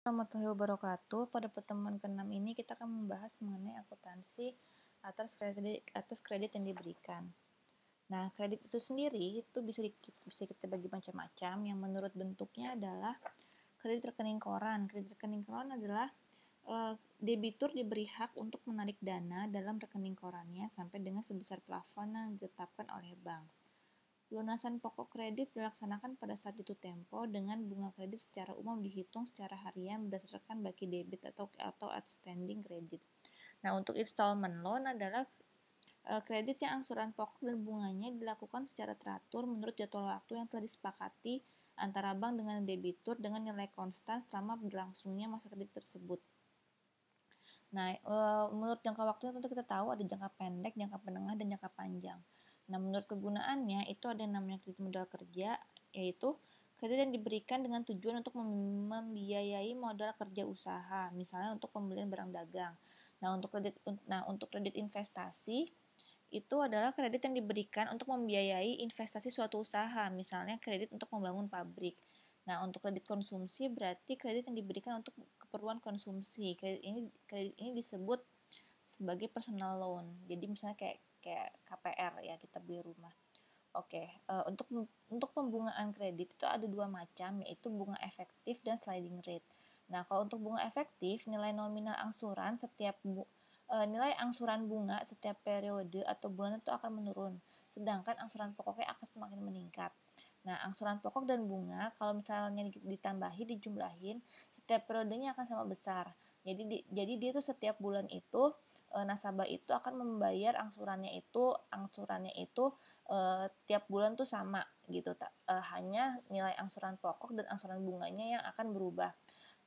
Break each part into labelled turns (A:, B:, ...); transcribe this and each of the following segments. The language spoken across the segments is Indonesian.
A: Warahmatullahi wabarakatuh. Pada pertemuan ke-6 ini kita akan membahas mengenai akuntansi atas kredit yang diberikan. Nah, kredit itu sendiri itu bisa kita bagi macam-macam. Yang menurut bentuknya adalah kredit rekening koran. Kredit rekening koran adalah debitur diberi hak untuk menarik dana dalam rekening korannya sampai dengan sebesar plafon yang ditetapkan oleh bank. Pelunasan pokok kredit dilaksanakan pada saat jatuh tempo dengan bunga kredit secara umum dihitung secara harian berdasarkan baki debit atau outstanding kredit. Nah, untuk installment loan adalah kredit yang angsuran pokok dan bunganya dilakukan secara teratur menurut jadwal waktu yang telah disepakati antara bank dengan debitur dengan nilai konstan selama berlangsungnya masa kredit tersebut. Nah, menurut jangka waktunya tentu kita tahu ada jangka pendek, jangka menengah, dan jangka panjang. Nah, menurut kegunaannya itu ada yang namanya kredit modal kerja, yaitu kredit yang diberikan dengan tujuan untuk membiayai modal kerja usaha, misalnya untuk pembelian barang dagang. Nah, untuk kredit investasi itu adalah kredit yang diberikan untuk membiayai investasi suatu usaha, misalnya kredit untuk membangun pabrik. Nah, untuk kredit konsumsi berarti kredit yang diberikan untuk keperluan konsumsi. Kredit ini disebut sebagai personal loan. Jadi misalnya kayak KPR ya, kita beli rumah. Oke, untuk pembungaan kredit itu ada dua macam, yaitu bunga efektif dan sliding rate. Nah, kalau untuk bunga efektif, nilai nominal angsuran nilai angsuran bunga setiap periode atau bulan itu akan menurun, sedangkan angsuran pokoknya akan semakin meningkat. Nah, angsuran pokok dan bunga kalau misalnya dijumlahin, setiap periodenya akan sama besar. Jadi dia tuh setiap bulan itu nasabah itu akan membayar angsurannya itu tiap bulan tuh sama gitu. Hanya nilai angsuran pokok dan angsuran bunganya yang akan berubah.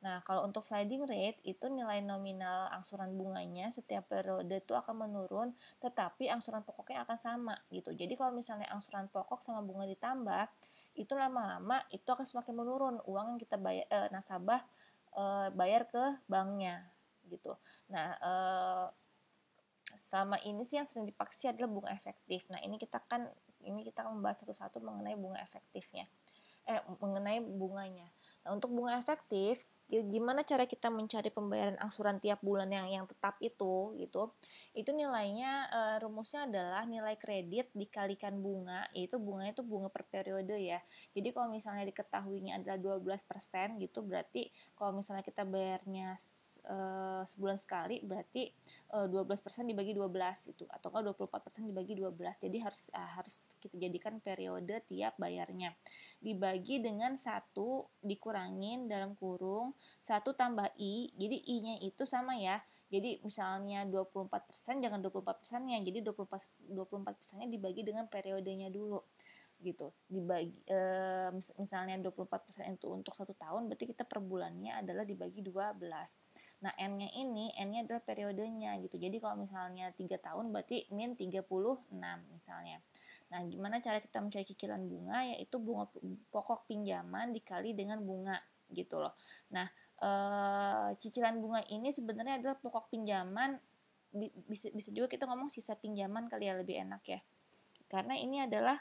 A: Nah, kalau untuk sliding rate itu nilai nominal angsuran bunganya setiap periode itu akan menurun, tetapi angsuran pokoknya akan sama gitu. Jadi kalau misalnya angsuran pokok sama bunga ditambah, itu lama-lama itu akan semakin menurun uang yang kita bayar nasabah bayar ke banknya gitu. Nah, selama ini sih yang sering dipakai adalah bunga efektif. Nah, ini kita akan membahas satu-satu mengenai bunga efektifnya. Mengenai bunganya. Nah, untuk bunga efektif, gimana cara kita mencari pembayaran angsuran tiap bulan yang tetap itu gitu. Itu nilainya rumusnya adalah nilai kredit dikalikan bunga, yaitu bunganya itu bunga per periode ya. Jadi kalau misalnya diketahuinya adalah 12% gitu, berarti kalau misalnya kita bayarnya sebulan sekali, berarti 12% dibagi 12 gitu, atau enggak 24% dibagi 12. Jadi harus kita jadikan periode tiap bayarnya. Dibagi dengan 1 dikurangin dalam kurung 1 tambah I. Jadi I-nya itu sama ya. Jadi misalnya 24%, jangan 24%-nya. Jadi 24%-nya dibagi dengan periodenya dulu gitu. Misalnya 24% itu untuk 1 tahun, berarti kita per bulannya adalah dibagi 12. Nah, N-nya adalah periodenya gitu. Jadi kalau misalnya 3 tahun berarti min 36 misalnya. Nah, gimana cara kita mencari cicilan bunga? Yaitu bunga pokok pinjaman dikali dengan bunga gitu loh. Nah, cicilan bunga ini sebenarnya adalah pokok pinjaman, bisa juga kita ngomong sisa pinjaman kali ya, lebih enak ya. Karena ini adalah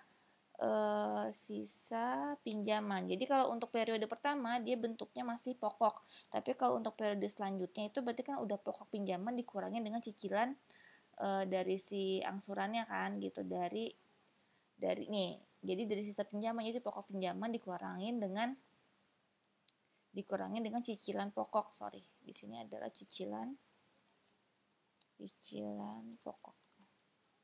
A: sisa pinjaman. Jadi kalau untuk periode pertama dia bentuknya masih pokok, tapi kalau untuk periode selanjutnya itu berarti kan udah pokok pinjaman dikurangi dengan cicilan dari si angsurannya kan gitu, dari nih. Jadi dari sisa pinjaman, jadi pokok pinjaman dikurangin dengan cicilan pokok. Di sini adalah cicilan pokok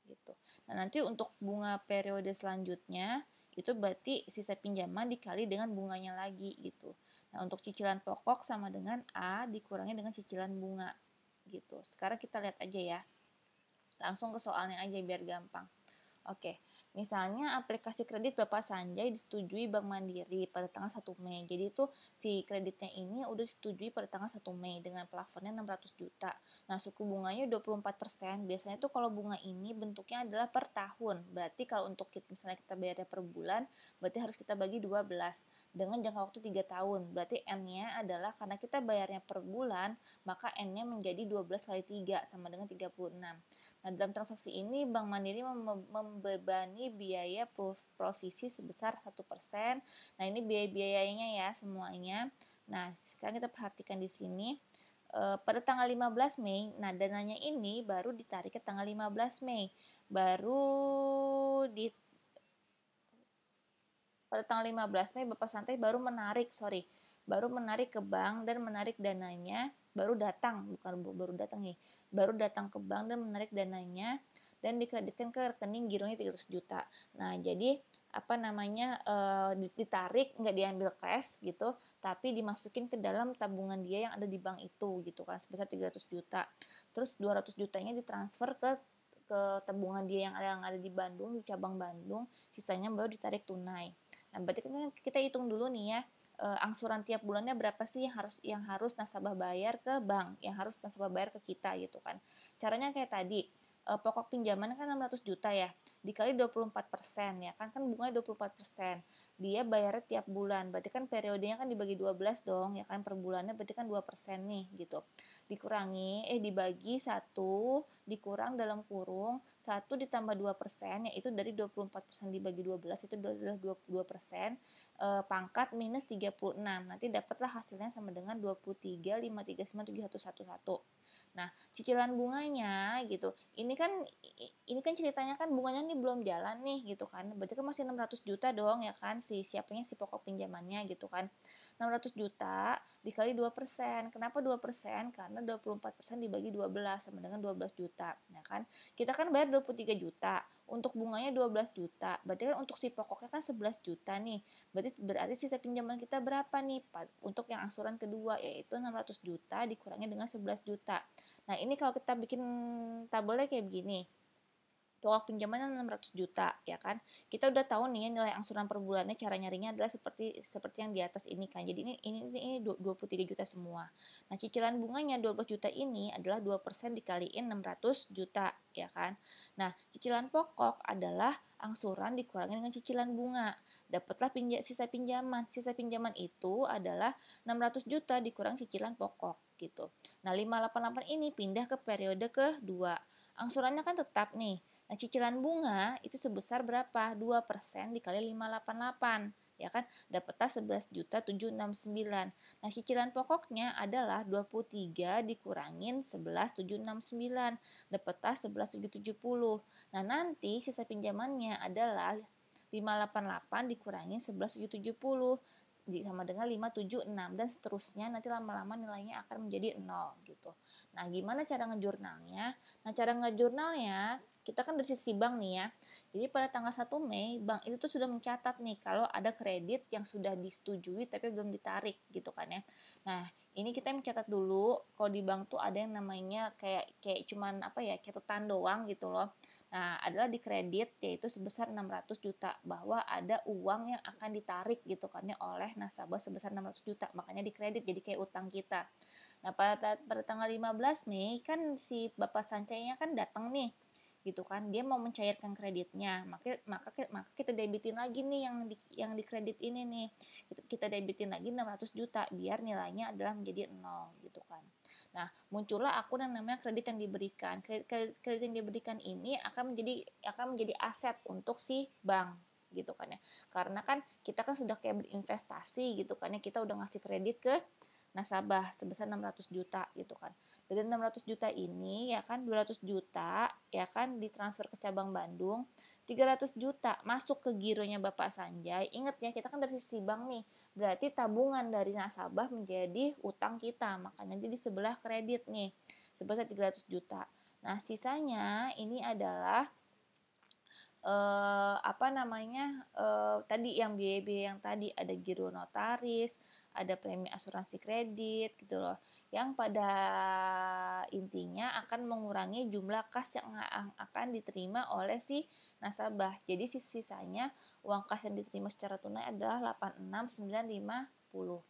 A: gitu. Nah, nanti untuk bunga periode selanjutnya itu berarti sisa pinjaman dikali dengan bunganya lagi gitu. Nah, untuk cicilan pokok sama dengan A dikurangi dengan cicilan bunga gitu. Sekarang kita lihat aja ya. Langsung ke soalnya aja biar gampang. Oke. Misalnya aplikasi kredit Bapak Sanjay disetujui Bank Mandiri pada tanggal 1 Mei. Jadi itu si kreditnya ini udah disetujui pada tanggal 1 Mei dengan plafonnya 600 juta. Nah, suku bunganya 24%. Biasanya tuh kalau bunga ini bentuknya adalah per tahun. Berarti kalau untuk misalnya kita bayarnya per bulan, berarti harus kita bagi 12 dengan jangka waktu 3 tahun. Berarti N-nya adalah karena kita bayarnya per bulan, maka N-nya menjadi 12 kali 3 sama dengan 36. Nah, dalam transaksi ini Bank Mandiri membebani biaya provisi sebesar 1%. Nah, ini biaya-biayanya ya semuanya. Nah, sekarang kita perhatikan di sini pada tanggal 15 Mei, nah dananya ini baru ditarik ke tanggal 15 Mei. Pada tanggal 15 Mei Bapak Santai baru menarik ke bank dan menarik dananya, baru datang ke bank dan menarik dananya dan dikreditkan ke rekening gironya 300 juta. Nah, jadi ditarik, nggak diambil cash gitu, tapi dimasukin ke dalam tabungan dia yang ada di bank itu gitu kan, sebesar 300 juta. Terus 200 jutanya ditransfer ke tabungan dia yang ada di Bandung, di cabang Bandung, sisanya baru ditarik tunai. Nah, berarti kan kita hitung dulu nih ya, angsuran tiap bulannya berapa sih yang harus nasabah bayar ke bank, yang harus nasabah bayar ke kita gitu kan. Caranya kayak tadi, pokok pinjaman kan 600 juta ya, dikali 24% ya kan bunganya 24%. Dia bayarnya tiap bulan, berarti kan periodenya kan dibagi 12 dong ya kan, per bulannya berarti kan 2% nih gitu. Dibagi 1 dikurang dalam kurung 1 ditambah 2%, yaitu dari 24% dibagi 12 itu adalah 22%, pangkat minus 36. Nanti dapatlah hasilnya sama dengan 23, 53, 9, 7, 1, 1, 1. Nah, cicilan bunganya gitu. Ini kan ceritanya kan bunganya nih belum jalan nih gitu kan. Berarti kan masih 600 juta dong ya kan si pokok pinjamannya gitu kan. 600 juta dikali 2%. Kenapa 2%? Karena 24% dibagi 12 sama dengan 12 juta. Ya kan? Kita kan bayar 23 juta. Untuk bunganya 12 juta. Berarti kan untuk si pokoknya kan 11 juta nih. Berarti sisa pinjaman kita berapa nih? Untuk yang angsuran kedua yaitu 600 juta dikurangi dengan 11 juta. Nah, ini kalau kita bikin tabelnya kayak begini. Pokok pinjaman 600 juta ya kan. Kita udah tahu nih ya nilai angsuran per bulannya, cara nyarinya adalah seperti yang di atas ini kan. Jadi ini 23 juta semua. Nah, cicilan bunganya 12 juta ini adalah 2% dikaliin 600 juta ya kan. Nah, cicilan pokok adalah angsuran dikurangi dengan cicilan bunga. Dapatlah sisa pinjaman. Sisa pinjaman itu adalah 600 juta dikurang cicilan pokok gitu. Nah, 588 ini pindah ke periode kedua. Angsurannya kan tetap nih. Nah, cicilan bunga itu sebesar berapa? 2% dikali 588, ya kan? Dapatlah 11.769. Nah, cicilan pokoknya adalah 23 dikurangin 11.769. Dapatlah 11.770. Nah, nanti sisa pinjamannya adalah 588 dikurangin 11.770 sama dengan 576 dan seterusnya, nanti lama-lama nilainya akan menjadi 0 gitu. Nah, gimana cara ngejurnalnya? Nah, cara ngejurnalnya kita kan dari sisi bank nih ya. Jadi pada tanggal 1 Mei bank itu tuh sudah mencatat nih kalau ada kredit yang sudah disetujui tapi belum ditarik gitu kan ya. Nah, ini kita mencatat dulu kalau di bank tuh ada yang namanya kayak cuman catatan doang gitu loh. Nah, adalah di kredit yaitu sebesar 600 juta bahwa ada uang yang akan ditarik gitu kan ya oleh nasabah sebesar 600 juta. Makanya di kredit jadi kayak utang kita. Nah, pada tanggal 15 Mei kan si Bapak Sancainya kan datang nih gitu kan, dia mau mencairkan kreditnya, maka kita debitin lagi nih yang di kredit ini nih, kita debitin lagi 600 juta biar nilainya adalah menjadi 0 gitu kan. Nah, muncullah akun yang namanya kredit yang diberikan. Kredit yang diberikan ini akan menjadi aset untuk si bank gitu kan ya, karena kan kita kan sudah kayak berinvestasi gitu kan ya, kita udah ngasih kredit ke nasabah sebesar 600 juta gitu kan. Dari 600 juta ini ya kan 200 juta ya kan ditransfer ke cabang Bandung, 300 juta masuk ke gironya Bapak Sanjay. Ingat ya, kita kan dari sisi bank nih. Berarti tabungan dari nasabah menjadi utang kita. Makanya di sebelah kredit nih sebesar 300 juta. Nah, sisanya ini adalah tadi yang biaya-biaya yang tadi, ada giro notaris, ada premi asuransi kredit gitu loh, yang pada intinya akan mengurangi jumlah kas yang akan diterima oleh si nasabah. Jadi sisanya uang kas yang diterima secara tunai adalah 86.950.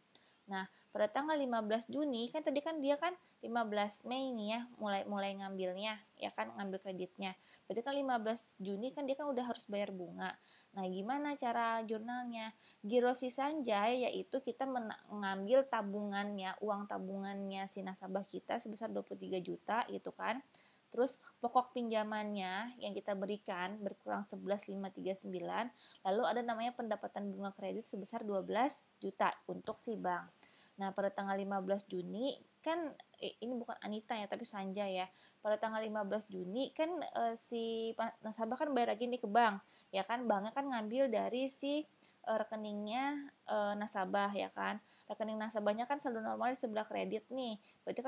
A: Nah, pada tanggal 15 Juni kan tadi kan dia kan 15 Mei nih ya mulai ngambilnya ya kan, ngambil kreditnya. Berarti kan 15 Juni kan dia kan udah harus bayar bunga. Nah, gimana cara jurnalnya? Giro si Sanjay yaitu kita mengambil tabungannya, uang tabungannya si nasabah kita sebesar 23 juta gitu kan. Terus pokok pinjamannya yang kita berikan berkurang 11.539, lalu ada namanya pendapatan bunga kredit sebesar 12 juta untuk si bank. Nah, pada tanggal 15 Juni kan ini bukan Anita ya, tapi Sanja ya. Pada tanggal 15 Juni kan si nasabah kan bayar lagi nih ke bank. Ya kan, banknya kan ngambil dari si rekeningnya nasabah ya kan. Rekening nasabahnya kan saldo normal di sebelah kredit nih. Berarti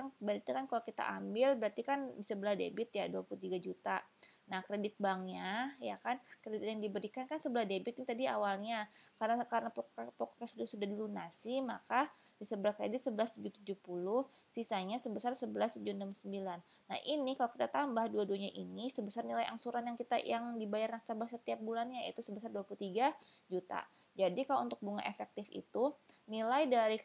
A: kan kalau kita ambil berarti kan di sebelah debit ya 23 juta. Nah, kredit banknya ya kan, kredit yang diberikan kan sebelah debit ini tadi awalnya. Karena pokoknya sudah dilunasi, maka di sebelah kredit 11.770, sisanya sebesar 11.769. Nah, ini kalau kita tambah dua-duanya ini sebesar nilai angsuran yang dibayar nasabah setiap bulannya, yaitu sebesar 23 juta. Jadi kalau untuk bunga efektif itu nilai dari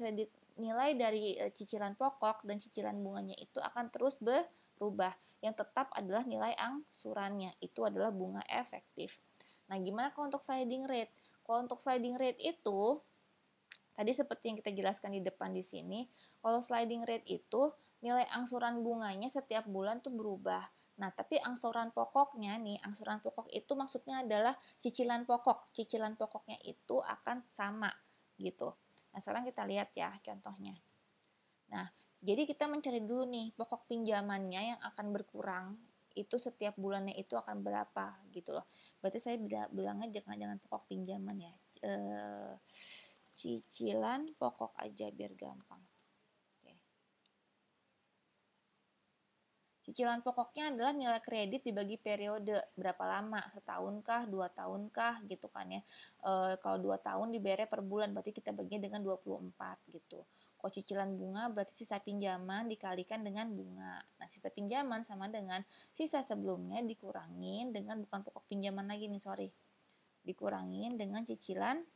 A: cicilan pokok dan cicilan bunganya itu akan terus berubah. Yang tetap adalah nilai angsurannya, itu adalah bunga efektif. Nah, gimana kalau untuk sliding rate? Kalau untuk sliding rate itu tadi seperti yang kita jelaskan di depan di sini, kalau sliding rate itu nilai angsuran bunganya setiap bulan tuh berubah. Nah, tapi angsuran pokoknya nih, angsuran pokok itu maksudnya adalah cicilan pokok. Cicilan pokoknya itu akan sama gitu. Nah, sekarang kita lihat ya contohnya. Nah, jadi kita mencari dulu nih pokok pinjamannya yang akan berkurang itu setiap bulannya itu akan berapa gitu loh. Berarti saya bilangnya jangan pokok pinjaman ya. Cicilan pokok aja biar gampang. Oke. Cicilan pokoknya adalah nilai kredit dibagi periode berapa lama, setahun kah, 2 tahun kah gitu kan ya. Kalau 2 tahun dibayarnya per bulan berarti kita baginya dengan 24 gitu. Kalau cicilan bunga berarti sisa pinjaman dikalikan dengan bunga. Nah, sisa pinjaman sama dengan sisa sebelumnya dikurangin dengan bukan pokok pinjaman lagi nih, sorry. Dikurangin dengan cicilan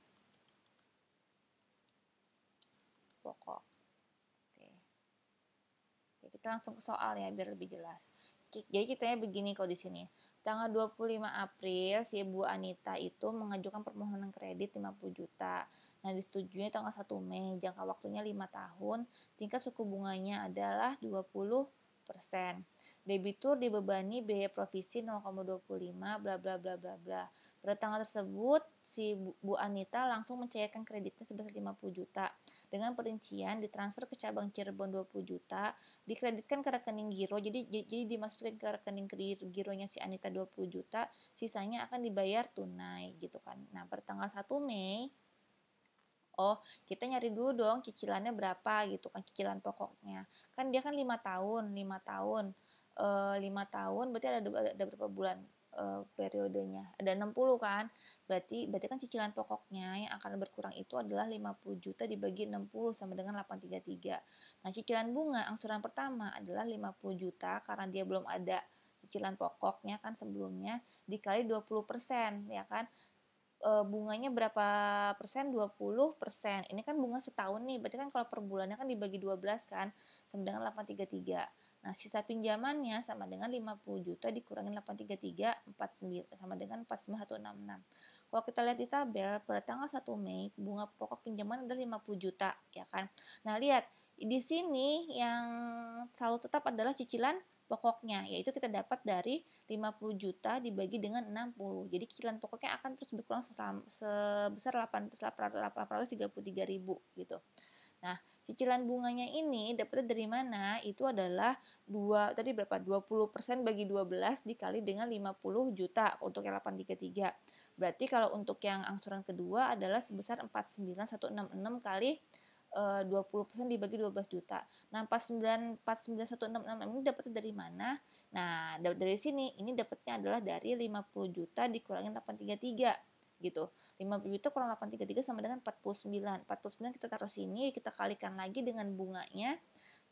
A: pokok. Kita langsung ke soal ya biar lebih jelas. Jadi kitanya begini kalau di sini. Tanggal 25 April si Bu Anita itu mengajukan permohonan kredit 50 juta. Nah, disetujui tanggal 1 Mei, jangka waktunya 5 tahun, tingkat suku bunganya adalah 20%. Debitur dibebani biaya provisi 0,25 bla bla bla bla bla. Pada tanggal tersebut si Bu Anita langsung mencairkan kreditnya sebesar 50 juta dengan perincian ditransfer ke cabang Cirebon 20 juta, dikreditkan ke rekening giro, jadi dimasukkan ke rekening gironya si Anita 20 juta, sisanya akan dibayar tunai gitu kan. Nah, per tanggal 1 Mei kita nyari dulu dong cicilannya berapa gitu kan, cicilan pokoknya. Kan dia kan 5 tahun, 5 tahun berarti ada berapa bulan periodenya? Ada 60 kan? Berarti kan cicilan pokoknya yang akan berkurang itu adalah 50 juta dibagi 60 sama dengan 833. Nah, cicilan bunga angsuran pertama adalah 50 juta karena dia belum ada cicilan pokoknya kan sebelumnya, dikali 20% ya kan. Bunganya berapa persen? 20%. Ini kan bunga setahun nih, berarti kan kalau per bulannya kan dibagi 12 kan, sama dengan 833. Nah, sisa pinjamannya sama dengan 50 juta dikurangin 833, 49 sama dengan 49166. Kalau kita lihat di tabel, pada tanggal 1 Mei, bunga pokok pinjaman adalah 50 juta, ya kan? Nah, lihat, di sini yang selalu tetap adalah cicilan pokoknya, yaitu kita dapat dari 50 juta dibagi dengan 60. Jadi cicilan pokoknya akan terus berkurang sebesar 833.000 gitu. Nah, cicilan bunganya ini dapatnya dari mana? Itu adalah 20% bagi 12 dikali dengan 50 juta untuk yang 833. Berarti kalau untuk yang angsuran kedua adalah sebesar 49.166 kali 20% dibagi 12 juta. Nah, 49.166 ini dapatnya dari mana? Nah, dari sini ini dapatnya adalah dari 50 juta dikurangin 833 gitu. 50 juta kurang 833 sama dengan 49. 49 kita taruh sini, kita kalikan lagi dengan bunganya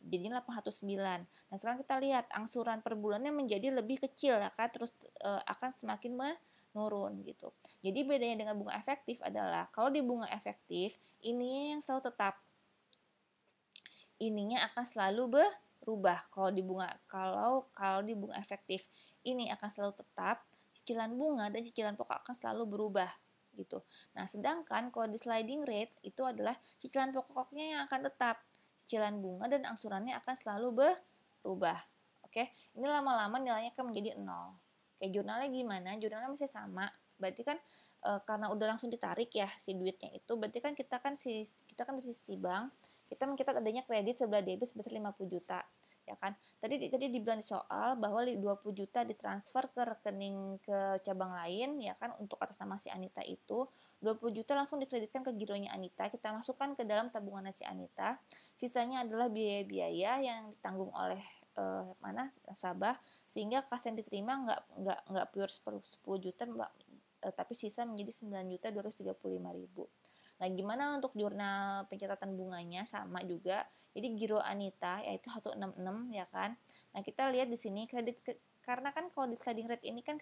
A: jadinya 809. Nah, sekarang kita lihat angsuran per bulannya menjadi lebih kecil ya kan, terus akan semakin menurun gitu. Jadi bedanya dengan bunga efektif adalah kalau di bunga efektif ini yang selalu tetap, ininya akan selalu berubah. Kalau di bunga efektif ini akan selalu tetap, cicilan bunga dan cicilan pokok akan selalu berubah gitu. Nah, sedangkan kalau di sliding rate itu adalah cicilan pokoknya yang akan tetap, cicilan bunga dan angsurannya akan selalu berubah. Oke, ini lama-lama nilainya akan menjadi 0. Kayak jurnalnya gimana? Jurnalnya masih sama. Berarti kan karena udah langsung ditarik ya si duitnya itu, berarti kan kita kan dari sisi bank kita mencatat adanya kredit sebelah debit sebesar 50 juta. Ya kan? Tadi dibilang di soal bahwa 20 juta ditransfer ke rekening ke cabang lain ya kan untuk atas nama si Anita itu, 20 juta langsung dikreditkan ke gironya Anita, kita masukkan ke dalam tabungan si Anita. Sisanya adalah biaya-biaya yang ditanggung oleh nasabah, sehingga kas yang diterima nggak pure 10 juta tapi sisa menjadi 9.235.000. Nah, gimana untuk jurnal pencatatan bunganya? Sama juga. Jadi giro Anita yaitu 166 ya kan. Nah, kita lihat di sini karena kan kalau di sliding rate ini kan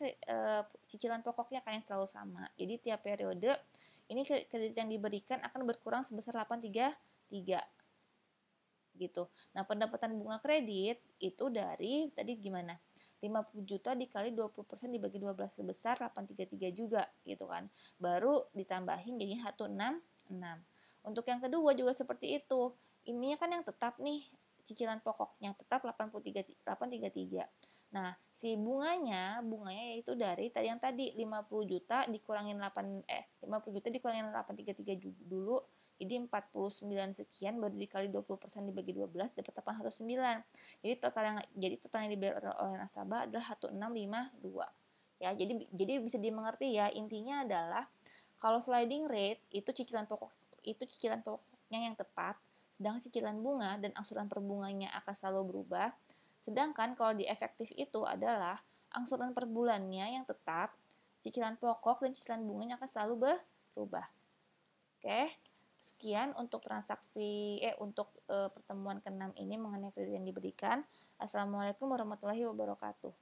A: cicilan pokoknya kan yang selalu sama. Jadi tiap periode ini kredit yang diberikan akan berkurang sebesar 833 gitu. Nah, pendapatan bunga kredit itu dari tadi gimana? 50 juta dikali 20% dibagi 12 sebesar 833 juga gitu kan. Baru ditambahin jadinya 166. Untuk yang kedua juga seperti itu. Ininya kan yang tetap nih, cicilan pokoknya tetap 833. Nah, si bunganya yaitu dari yang tadi 50 juta dikurangin 50 juta dikurangin 833 dulu. Jadi 49 sekian baru dikali 20% dibagi 12 dapat 819. Jadi total yang dibayar oleh nasabah adalah 1652. Ya, jadi bisa dimengerti ya, intinya adalah kalau sliding rate itu cicilan pokoknya yang tepat, sedangkan cicilan bunga dan angsuran perbunganya akan selalu berubah. Sedangkan kalau di efektif itu adalah angsuran per bulannya yang tetap, cicilan pokok dan cicilan bunganya akan selalu berubah. Oke. Sekian untuk pertemuan ke-6 ini mengenai kredit yang diberikan. Assalamualaikum warahmatullahi wabarakatuh.